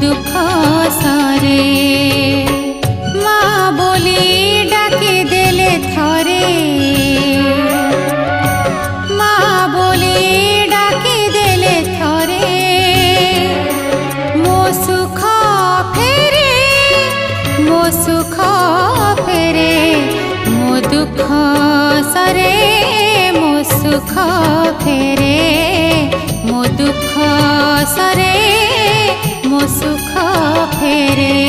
दुख सरे माँ बोली डाकी देले थरे माँ बोली डाकी देले थरे मो सुख फेरे मो सुख फेरे मो दुख सरे मो सुख फेरे मो दुख सरे मो सुख फेरे।